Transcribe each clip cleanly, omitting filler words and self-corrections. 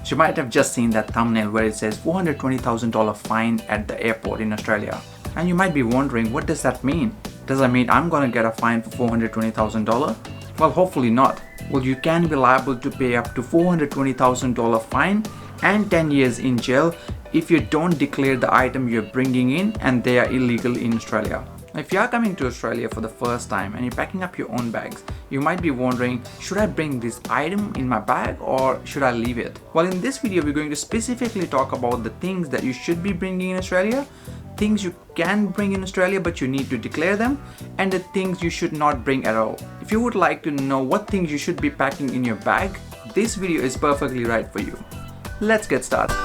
So you might have just seen that thumbnail where it says $420,000 fine at the airport in Australia. And you might be wondering, what does that mean? Does that mean I'm gonna get a fine for $420,000? Well, hopefully not. Well, you can be liable to pay up to $420,000 fine and 10 years in jail if you don't declare the item you're bringing in and they are illegal in Australia. If you are coming to Australia for the first time and you're packing up your own bags, you might be wondering, should I bring this item in my bag or should I leave it? Well, in this video, we're going to specifically talk about the things that you should be bringing in Australia, things you can bring in Australia but you need to declare them, and the things you should not bring at all. If you would like to know what things you should be packing in your bag, this video is perfectly right for you. Let's get started.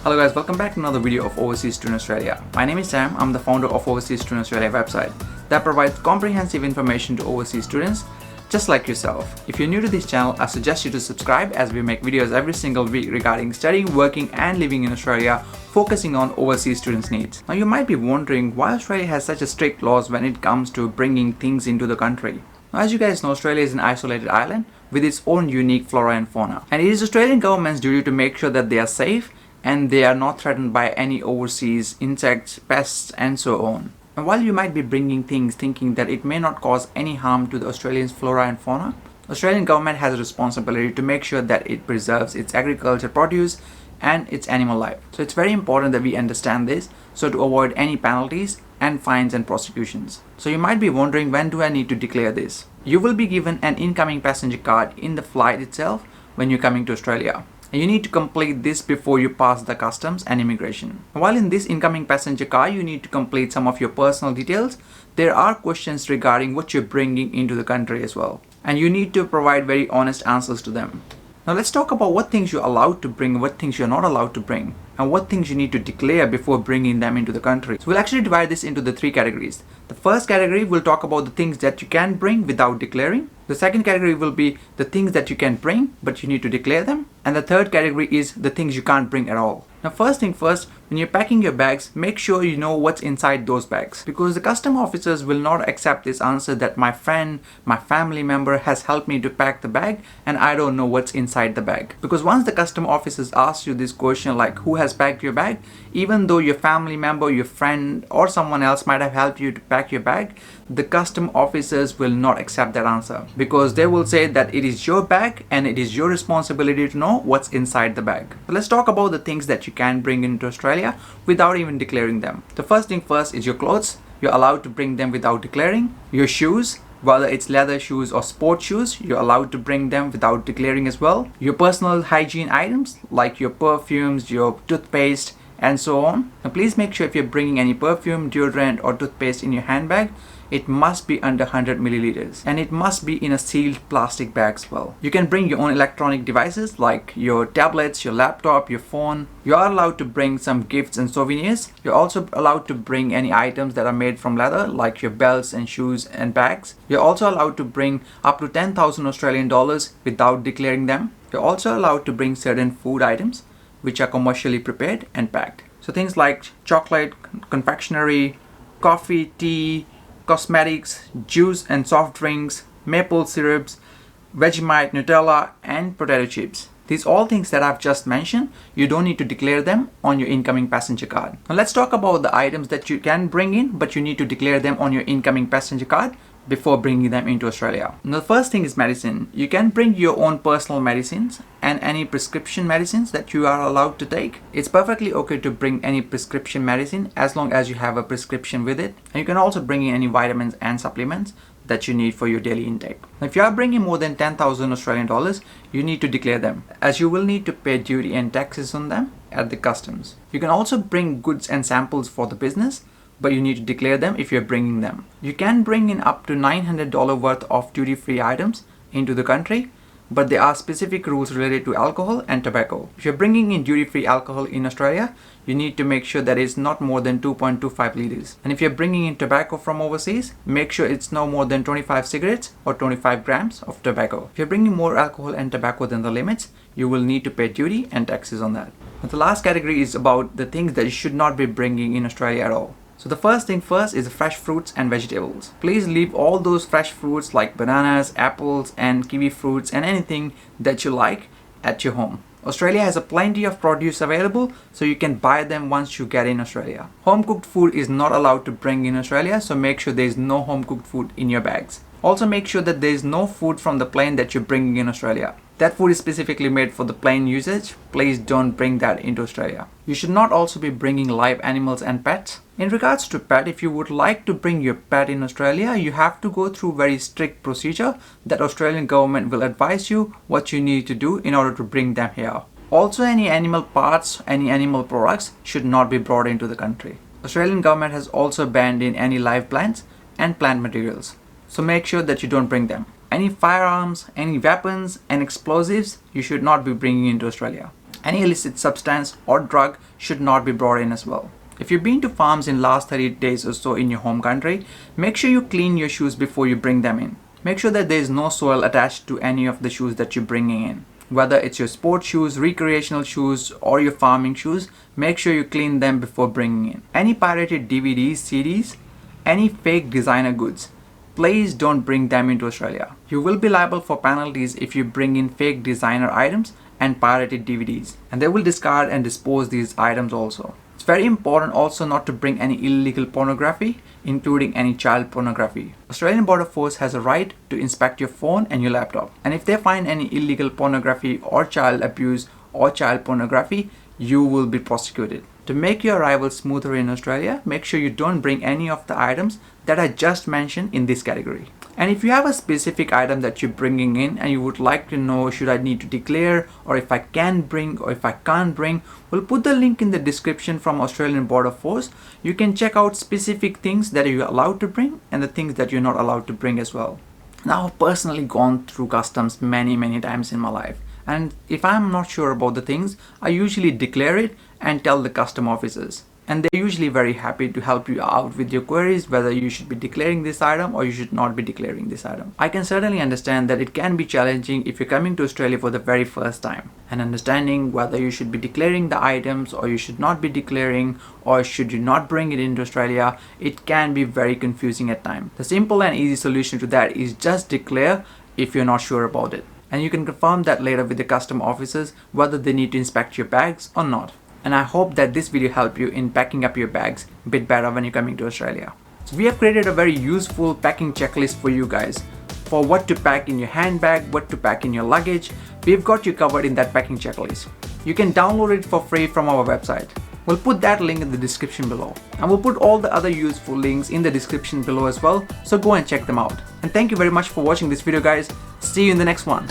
Hello guys, welcome back to another video of Overseas Student Australia. My name is Sam. I'm the founder of Overseas Student Australia website that provides comprehensive information to overseas students just like yourself. If you're new to this channel, I suggest you to subscribe as we make videos every single week regarding studying, working and living in Australia, focusing on overseas students' needs. Now you might be wondering why Australia has such a strict laws when it comes to bringing things into the country. Now, as you guys know, Australia is an isolated island with its own unique flora and fauna. And it is Australian government's duty to make sure that they are safe and they are not threatened by any overseas insects, pests and so on. And while you might be bringing things thinking that it may not cause any harm to the Australian flora and fauna, Australian government has a responsibility to make sure that it preserves its agriculture produce and its animal life. So it's very important that we understand this so to avoid any penalties and fines and prosecutions. So you might be wondering, when do I need to declare this? You will be given an incoming passenger card in the flight itself when you're coming to Australia. And you need to complete this before you pass the customs and immigration. While in this incoming passenger card, you need to complete some of your personal details. There are questions regarding what you're bringing into the country as well. And you need to provide very honest answers to them. Now let's talk about what things you're allowed to bring, what things you're not allowed to bring, and what things you need to declare before bringing them into the country. So we'll actually divide this into the three categories. The first category will talk about the things that you can bring without declaring. The second category will be the things that you can bring but you need to declare them. And the third category is the things you can't bring at all. Now first thing first, when you're packing your bags, make sure you know what's inside those bags, because the custom officers will not accept this answer that my friend, my family member has helped me to pack the bag and I don't know what's inside the bag. Because once the custom officers ask you this question like who has packed your bag, even though your family member, your friend or someone else might have helped you to pack your bag, the custom officers will not accept that answer, because they will say that it is your bag and it is your responsibility to know what's inside the bag. So let's talk about the things that you can bring into Australia without even declaring them. The first thing first is your clothes. You're allowed to bring them without declaring. Your shoes, whether it's leather shoes or sport shoes, you're allowed to bring them without declaring as well. Your personal hygiene items like your perfumes, your toothpaste and so on. Now please make sure if you're bringing any perfume, deodorant or toothpaste in your handbag, it must be under 100 milliliters and it must be in a sealed plastic bag as well. You can bring your own electronic devices like your tablets, your laptop, your phone. You are allowed to bring some gifts and souvenirs. You're also allowed to bring any items that are made from leather like your belts and shoes and bags. You're also allowed to bring up to 10,000 Australian dollars without declaring them. You're also allowed to bring certain food items which are commercially prepared and packed. So things like chocolate, confectionery, coffee, tea, cosmetics, juice and soft drinks, maple syrups, Vegemite, Nutella and potato chips. These all things that I've just mentioned, you don't need to declare them on your incoming passenger card. Now let's talk about the items that you can bring in but you need to declare them on your incoming passenger card before bringing them into Australia. Now the first thing is medicine. You can bring your own personal medicines and any prescription medicines that you are allowed to take. It's perfectly okay to bring any prescription medicine as long as you have a prescription with it. And you can also bring in any vitamins and supplements that you need for your daily intake. Now, if you are bringing more than 10,000 Australian dollars, you need to declare them, as you will need to pay duty and taxes on them at the customs. You can also bring goods and samples for the business, but you need to declare them if you're bringing them. You can bring in up to $900 worth of duty-free items into the country, but there are specific rules related to alcohol and tobacco. If you're bringing in duty-free alcohol in Australia, you need to make sure that it's not more than 2.25 liters. And if you're bringing in tobacco from overseas, make sure it's no more than 25 cigarettes or 25 grams of tobacco. If you're bringing more alcohol and tobacco than the limits, you will need to pay duty and taxes on that. But the last category is about the things that you should not be bringing in Australia at all. So the first thing first is fresh fruits and vegetables. Please leave all those fresh fruits like bananas, apples and kiwi fruits and anything that you like at your home. Australia has a plenty of produce available, so you can buy them once you get in Australia. Home cooked food is not allowed to bring in Australia, so make sure there is no home cooked food in your bags. Also make sure that there is no food from the plane that you're bringing in Australia. That food is specifically made for the plane usage. Please don't bring that into Australia. You should not also be bringing live animals and pets. In regards to pet, if you would like to bring your pet in Australia, you have to go through very strict procedure that Australian government will advise you what you need to do in order to bring them here. Also, any animal parts, any animal products should not be brought into the country. Australian government has also banned in any live plants and plant materials. So make sure that you don't bring them. Any firearms, any weapons and explosives you should not be bringing into Australia. Any illicit substance or drug should not be brought in as well. If you've been to farms in last 30 days or so in your home country, make sure you clean your shoes before you bring them in. Make sure that there is no soil attached to any of the shoes that you're bringing in. Whether it's your sports shoes, recreational shoes or your farming shoes, make sure you clean them before bringing in. Any pirated DVDs, CDs, any fake designer goods, please don't bring them into Australia. You will be liable for penalties if you bring in fake designer items and pirated DVDs, and they will discard and dispose these items also. It's very important also not to bring any illegal pornography, including any child pornography. Australian Border Force has a right to inspect your phone and your laptop, and if they find any illegal pornography or child abuse or child pornography, you will be prosecuted. To make your arrival smoother in Australia, make sure you don't bring any of the items that I just mentioned in this category. And if you have a specific item that you're bringing in and you would like to know should I need to declare or if I can bring or if I can't bring, we'll put the link in the description from Australian Border Force. You can check out specific things that you're allowed to bring and the things that you're not allowed to bring as well. Now, I've personally gone through customs many times in my life. And if I'm not sure about the things, I usually declare it and tell the custom officers. And they're usually very happy to help you out with your queries, whether you should be declaring this item or you should not be declaring this item. I can certainly understand that it can be challenging if you're coming to Australia for the very first time. And understanding whether you should be declaring the items or you should not be declaring or should you not bring it into Australia, it can be very confusing at times. The simple and easy solution to that is just declare if you're not sure about it. And you can confirm that later with the custom officers whether they need to inspect your bags or not. And I hope that this video helped you in packing up your bags a bit better when you're coming to Australia. So we have created a very useful packing checklist for you guys for what to pack in your handbag, what to pack in your luggage. We've got you covered in that packing checklist. You can download it for free from our website. We'll put that link in the description below. And we'll put all the other useful links in the description below as well, so go and check them out. And thank you very much for watching this video guys. See you in the next one.